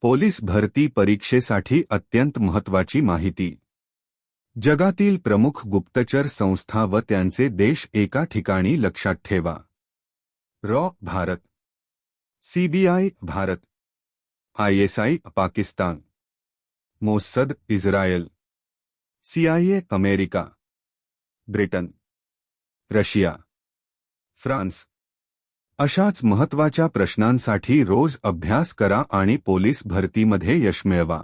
Police भरती परीक्षेसाठी अत्यंत महत्त्वाची माहिती. जगातील प्रमुख गुप्तचर संस्था व त्यांचे देश एका ठिकाणी लक्षात ठेवा. रॉ Bharat, CBI Bharat, ISI Pakistan, Mossad Israel, CIA America, Britain, Russia, France. अशाच महत्त्वाच्या प्रश्नांसाठी रोज अभ्यास करा आणि पोलीस भरतीमध्ये यश मिळवा.